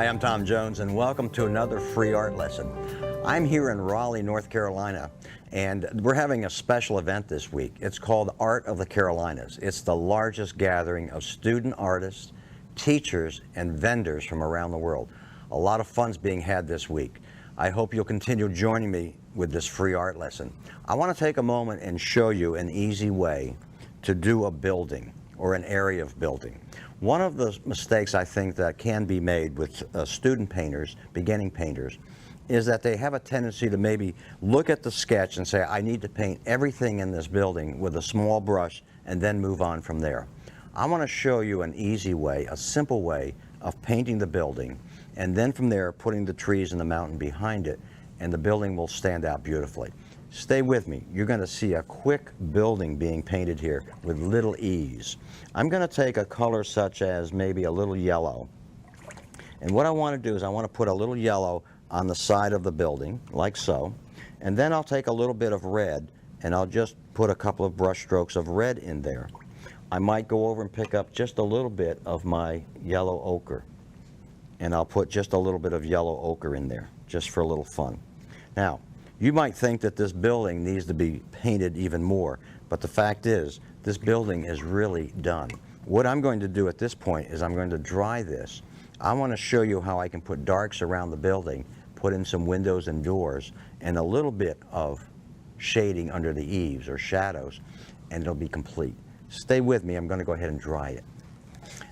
Hi, I'm Tom Jones, and welcome to another free art lesson. I'm here in Raleigh, North Carolina, and we're having a special event this week. It's called Art of the Carolinas. It's the largest gathering of student artists, teachers, and vendors from around the world. A lot of fun's being had this week. I hope you'll continue joining me with this free art lesson. I want to take a moment and show you an easy way to do a building or an area of building. One of the mistakes I think that can be made with student painters, beginning painters, is that they have a tendency to maybe look at the sketch and say, I need to paint everything in this building with a small brush and then move on from there. I want to show you an easy way, a simple way of painting the building, and then from there putting the trees and the mountain behind it, and the building will stand out beautifully. Stay with me. You're going to see a quick building being painted here with little ease. I'm going to take a color such as maybe a little yellow. And what I want to do is I want to put a little yellow on the side of the building, like so. And then I'll take a little bit of red and I'll just put a couple of brush strokes of red in there. I might go over and pick up just a little bit of my yellow ochre. And I'll put just a little bit of yellow ochre in there, just for a little fun. Now, you might think that this building needs to be painted even more, but the fact is, this building is really done. What I'm going to do at this point is I'm going to dry this. I want to show you how I can put darks around the building, put in some windows and doors, and a little bit of shading under the eaves or shadows, and it'll be complete. Stay with me, I'm going to go ahead and dry it.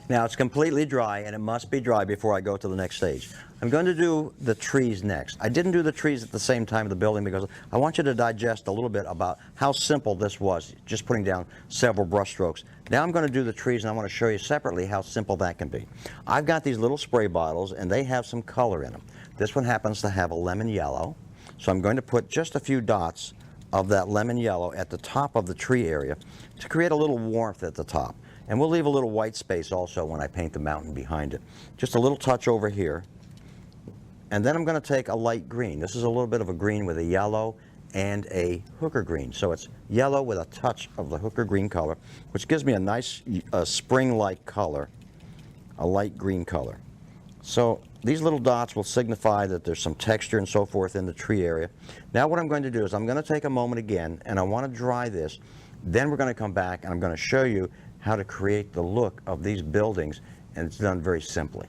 Now it's completely dry, and it must be dry before I go to the next stage. I'm going to do the trees next. I didn't do the trees at the same time of the building because I want you to digest a little bit about how simple this was, just putting down several brush strokes. Now I'm going to do the trees, and I want to show you separately how simple that can be. I've got these little spray bottles, and they have some color in them. This one happens to have a lemon yellow, so I'm going to put just a few dots of that lemon yellow at the top of the tree area to create a little warmth at the top. And we'll leave a little white space also when I paint the mountain behind it. Just a little touch over here. And then I'm going to take a light green. This is a little bit of a green with a yellow and a hooker green. So it's yellow with a touch of the hooker green color, which gives me a nice spring-like color, a light green color. So these little dots will signify that there's some texture and so forth in the tree area. Now what I'm going to do is I'm going to take a moment again, and I want to dry this. Then we're going to come back, and I'm going to show you how to create the look of these buildings, and it's done very simply.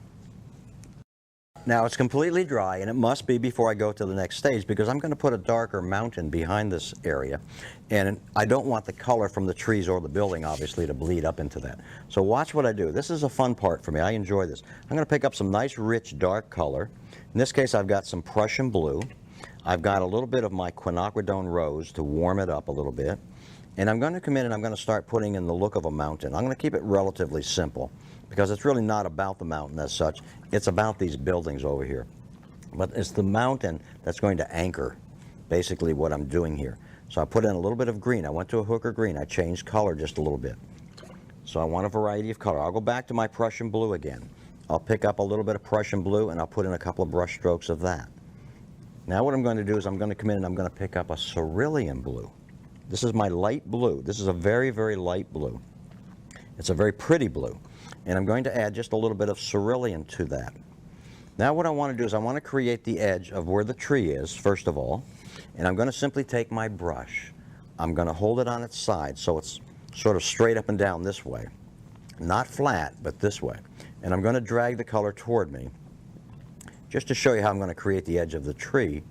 Now it's completely dry, and it must be before I go to the next stage, because I'm going to put a darker mountain behind this area, and I don't want the color from the trees or the building obviously to bleed up into that. So watch what I do. This is a fun part for me. I enjoy this. I'm going to pick up some nice rich dark color. In this case I've got some Prussian blue. I've got a little bit of my quinacridone rose to warm it up a little bit. And I'm going to come in and I'm going to start putting in the look of a mountain. I'm going to keep it relatively simple because it's really not about the mountain as such. It's about these buildings over here. But it's the mountain that's going to anchor basically what I'm doing here. So I put in a little bit of green. I went to a hooker green. I changed color just a little bit. So I want a variety of color. I'll go back to my Prussian blue again. I'll pick up a little bit of Prussian blue and I'll put in a couple of brush strokes of that. Now what I'm going to do is I'm going to come in and I'm going to pick up a cerulean blue. This is my light blue. This is a very, very light blue. It's a very pretty blue. And I'm going to add just a little bit of cerulean to that. Now what I want to do is I want to create the edge of where the tree is, first of all. And I'm going to simply take my brush. I'm going to hold it on its side so it's sort of straight up and down this way. Not flat, but this way. And I'm going to drag the color toward me just to show you how I'm going to create the edge of the tree.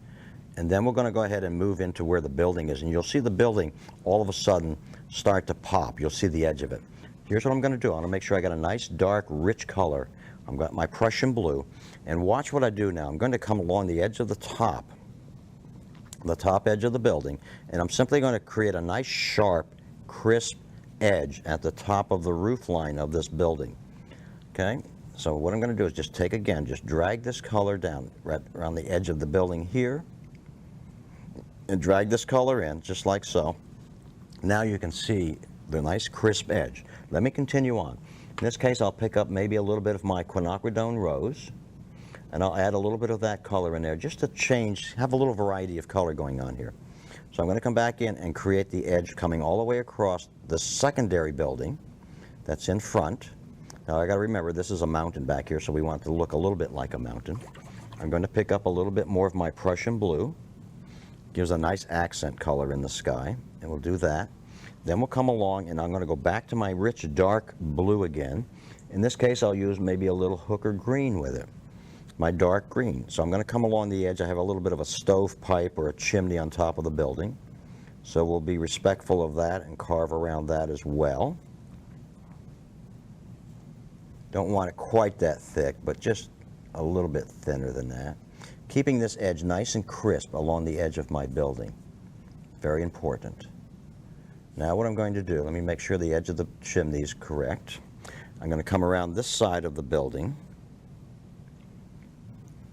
And then we're going to go ahead and move into where the building is. And you'll see the building all of a sudden start to pop. You'll see the edge of it. Here's what I'm going to do. I'm going to make sure I got a nice dark rich color. I've got my Prussian blue. And watch what I do now. I'm going to come along the edge of the top edge of the building. And I'm simply going to create a nice sharp, crisp edge at the top of the roof line of this building. Okay? So what I'm going to do is just drag this color down right around the edge of the building here. And drag this color in, just like so. Now you can see the nice crisp edge. Let me continue on. In this case, I'll pick up maybe a little bit of my quinacridone rose, and I'll add a little bit of that color in there, just to change, have a little variety of color going on here. So I'm going to come back in and create the edge coming all the way across the secondary building that's in front. Now I got to remember this is a mountain back here, so we want it to look a little bit like a mountain. I'm going to pick up a little bit more of my Prussian blue. Gives a nice accent color in the sky, and we'll do that. Then we'll come along and I'm going to go back to my rich dark blue again. In this case I'll use maybe a little hooker green with it, my dark green. So I'm going to come along the edge. I have a little bit of a stovepipe or a chimney on top of the building, so we'll be respectful of that and carve around that as well. Don't want it quite that thick, but just a little bit thinner than that. Keeping this edge nice and crisp along the edge of my building. Very important. Now what I'm going to do, let me make sure the edge of the chimney is correct. I'm going to come around this side of the building.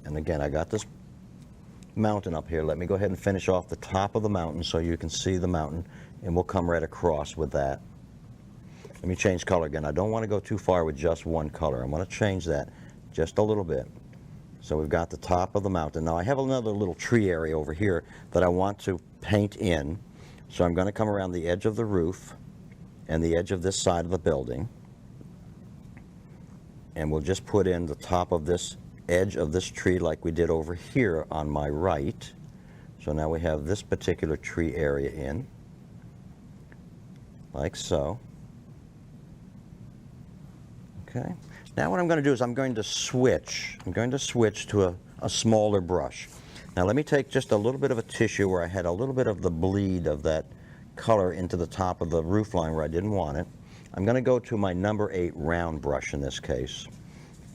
And again, I got this mountain up here. Let me go ahead and finish off the top of the mountain so you can see the mountain, and we'll come right across with that. Let me change color again. I don't want to go too far with just one color. I want to change that just a little bit. So we've got the top of the mountain. Now I have another little tree area over here that I want to paint in. So I'm going to come around the edge of the roof and the edge of this side of the building. And we'll just put in the top of this edge of this tree like we did over here on my right. So now we have this particular tree area in, like so. Okay. Now what I'm going to do is I'm going to switch to a smaller brush. Now let me take just a little bit of a tissue where I had a little bit of the bleed of that color into the top of the roof line where I didn't want it. I'm going to go to my number 8 round brush in this case,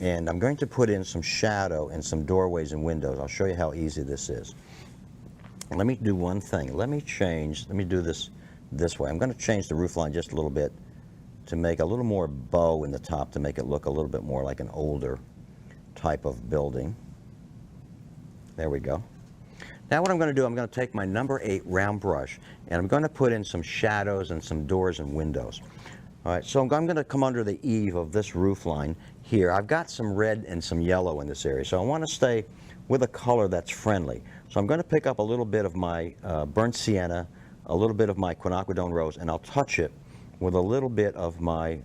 and I'm going to put in some shadow and some doorways and windows. I'll show you how easy this is. Let me do one thing. Let me do this way. I'm going to change the roof line just a little bit to make a little more bow in the top, to make it look a little bit more like an older type of building. There we go. Now what I'm going to do, I'm going to take my number 8 round brush and I'm going to put in some shadows and some doors and windows. All right, so I'm going to come under the eave of this roof line here. I've got some red and some yellow in this area, so I want to stay with a color that's friendly. So I'm going to pick up a little bit of my burnt sienna, a little bit of my quinacridone rose, and I'll touch it with a little bit of my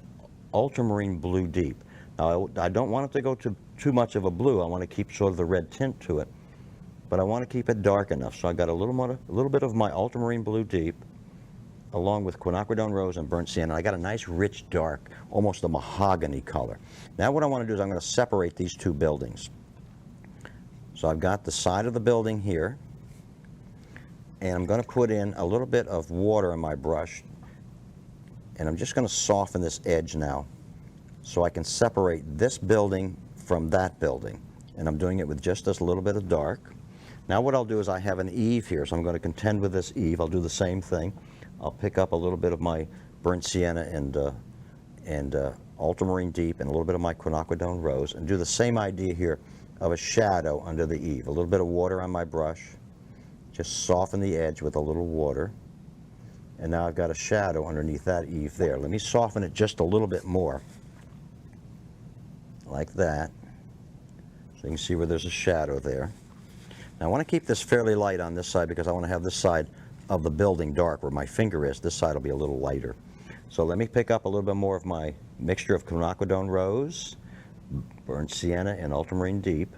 ultramarine blue deep. Now I don't want it to go to too much of a blue. I want to keep sort of the red tint to it, but I want to keep it dark enough. So I got a little bit of my ultramarine blue deep along with quinacridone rose and burnt sienna. I got a nice rich dark, almost a mahogany color. Now what I want to do is I'm going to separate these two buildings. So I've got the side of the building here, and I'm going to put in a little bit of water in my brush, and I'm just going to soften this edge now so I can separate this building from that building. And I'm doing it with just this little bit of dark. Now what I'll do is I have an eave here, so I'm going to contend with this eave. I'll do the same thing. I'll pick up a little bit of my burnt sienna and ultramarine deep and a little bit of my quinacridone rose and do the same idea here of a shadow under the eave. A little bit of water on my brush, just soften the edge with a little water. And now I've got a shadow underneath that eave there. Let me soften it just a little bit more, like that, so you can see where there's a shadow there. Now I want to keep this fairly light on this side because I want to have this side of the building dark where my finger is. This side will be a little lighter. So let me pick up a little bit more of my mixture of quinacridone rose, burnt sienna, and ultramarine deep,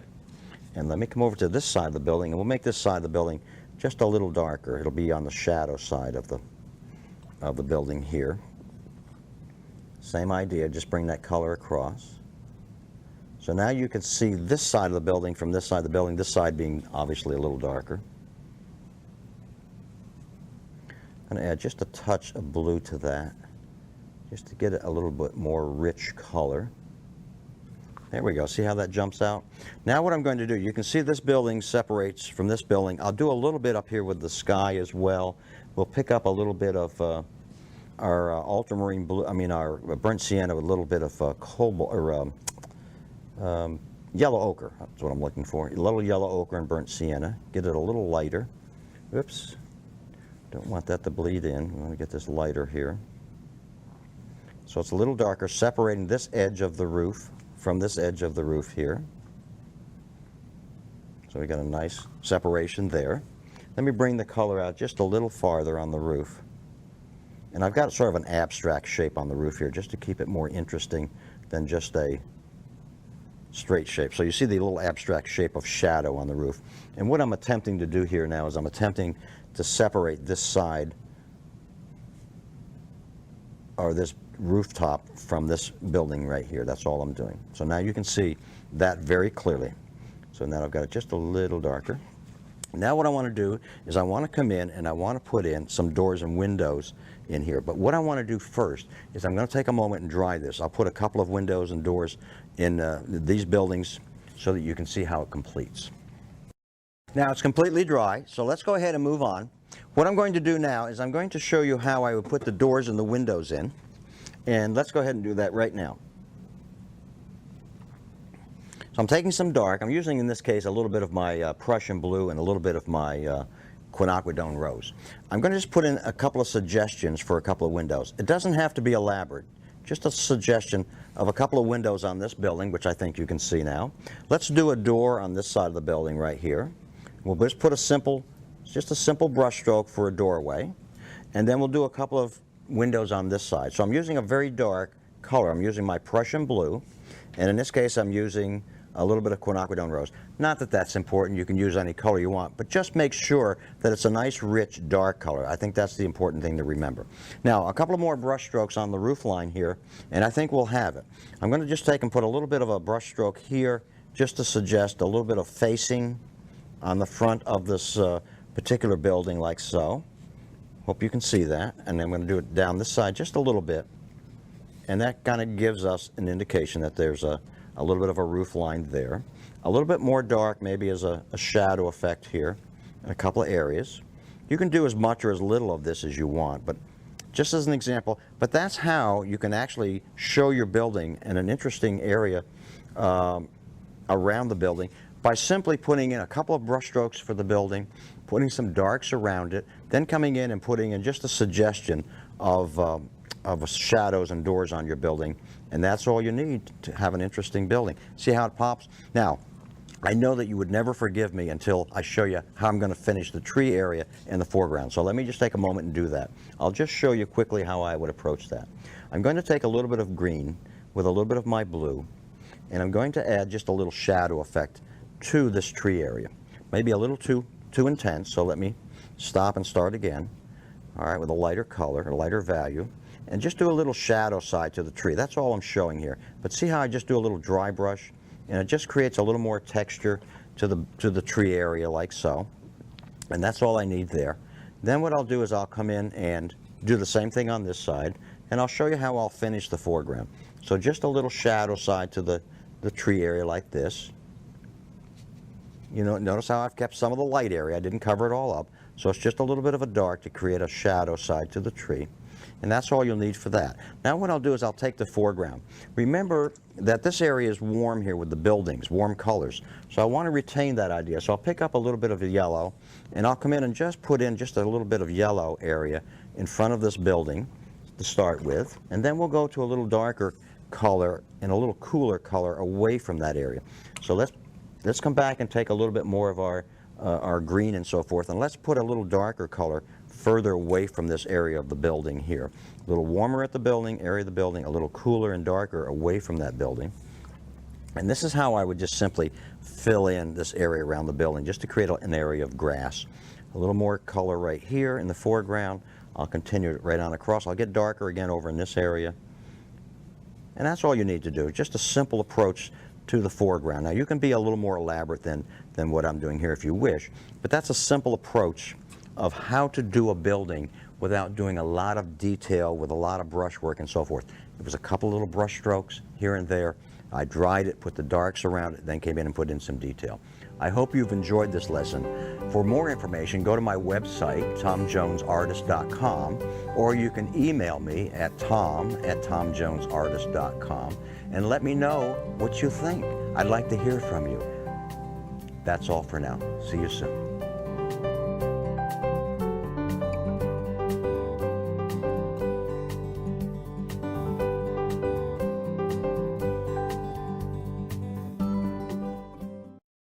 and let me come over to this side of the building, and we'll make this side of the building just a little darker. It'll be on the shadow side of the building here. Same idea, just bring that color across. So now you can see this side of the building from this side of the building, this side being obviously a little darker. I'm going to add just a touch of blue to that, just to get it a little bit more rich color. There we go. See how that jumps out? Now what I'm going to do, you can see this building separates from this building. I'll do a little bit up here with the sky as well. We'll pick up a little bit of our ultramarine blue, our burnt sienna with a little bit of cobalt or yellow ochre. That's what I'm looking for. A little yellow ochre and burnt sienna. Get it a little lighter. Oops. Don't want that to bleed in. We want to get this lighter here. So it's a little darker, separating this edge of the roof from this edge of the roof here. So we got a nice separation there. Let me bring the color out just a little farther on the roof. And I've got sort of an abstract shape on the roof here just to keep it more interesting than just a straight shape. So you see the little abstract shape of shadow on the roof. And what I'm attempting to do here now is I'm attempting to separate this side or this rooftop from this building right here. That's all I'm doing. So now you can see that very clearly. So now I've got it just a little darker. Now what I want to do is I want to come in and I want to put in some doors and windows in here. But what I want to do first is I'm going to take a moment and dry this. I'll put a couple of windows and doors in these buildings so that you can see how it completes. Now it's completely dry, so let's go ahead and move on. What I'm going to do now is I'm going to show you how I would put the doors and the windows in. And let's go ahead and do that right now. So I'm taking some dark. I'm using in this case a little bit of my Prussian blue and a little bit of my quinacridone rose. I'm going to just put in a couple of suggestions for a couple of windows. It doesn't have to be elaborate. Just a suggestion of a couple of windows on this building, which I think you can see now. Let's do a door on this side of the building right here. We'll just put just a simple brush stroke for a doorway. And then we'll do a couple of windows on this side. So I'm using a very dark color. I'm using my Prussian blue. And in this case, I'm using a little bit of quinacridone rose. Not that that's important. You can use any color you want, but just make sure that it's a nice, rich, dark color. I think that's the important thing to remember. Now, a couple of more brush strokes on the roof line here, and I think we'll have it. I'm going to just take and put a little bit of a brush stroke here just to suggest a little bit of facing on the front of this particular building, like so. Hope you can see that. And then I'm going to do it down this side just a little bit. And that kind of gives us an indication that there's a little bit of a roof line there. A little bit more dark, maybe as a shadow effect here in a couple of areas. You can do as much or as little of this as you want, but just as an example. But that's how you can actually show your building in an interesting area around the building by simply putting in a couple of brush strokes for the building, putting some darks around it, then coming in and putting in just a suggestion of shadows and doors on your building. And that's all you need to have an interesting building. See how it pops? Now, I know that you would never forgive me until I show you how I'm going to finish the tree area in the foreground. So let me just take a moment and do that. I'll just show you quickly how I would approach that. I'm going to take a little bit of green with a little bit of my blue, and I'm going to add just a little shadow effect to this tree area. Maybe a little too intense, so let me stop and start again. All right, with a lighter color, a lighter value. And just do a little shadow side to the tree. That's all I'm showing here. But see how I just do a little dry brush, and it just creates a little more texture to the tree area, like so. And that's all I need there. Then what I'll do is I'll come in and do the same thing on this side, and I'll show you how I'll finish the foreground. So just a little shadow side to the tree area like this. You know, notice how I've kept some of the light area. I didn't cover it all up. So it's just a little bit of a dark to create a shadow side to the tree. And that's all you'll need for that. Now what I'll do is I'll take the foreground. Remember that this area is warm here with the buildings, warm colors. So I want to retain that idea. So I'll pick up a little bit of the yellow, and I'll come in and just put in just a little bit of yellow area in front of this building to start with. And then we'll go to a little darker color and a little cooler color away from that area. So let's come back and take a little bit more of our green and so forth, and let's put a little darker color further away from this area of the building here. A little warmer at the building, area of the building, a little cooler and darker away from that building. And this is how I would just simply fill in this area around the building, just to create an area of grass. A little more color right here in the foreground. I'll continue it right on across. I'll get darker again over in this area. And that's all you need to do, just a simple approach to the foreground. Now you can be a little more elaborate than what I'm doing here if you wish, but that's a simple approach of how to do a building without doing a lot of detail with a lot of brushwork and so forth. It was a couple little brush strokes here and there. I dried it, put the darks around it, then came in and put in some detail. I hope you've enjoyed this lesson. For more information, go to my website, tomjonesartist.com, or you can email me at tom@tomjonesartist.com and let me know what you think. I'd like to hear from you. That's all for now. See you soon.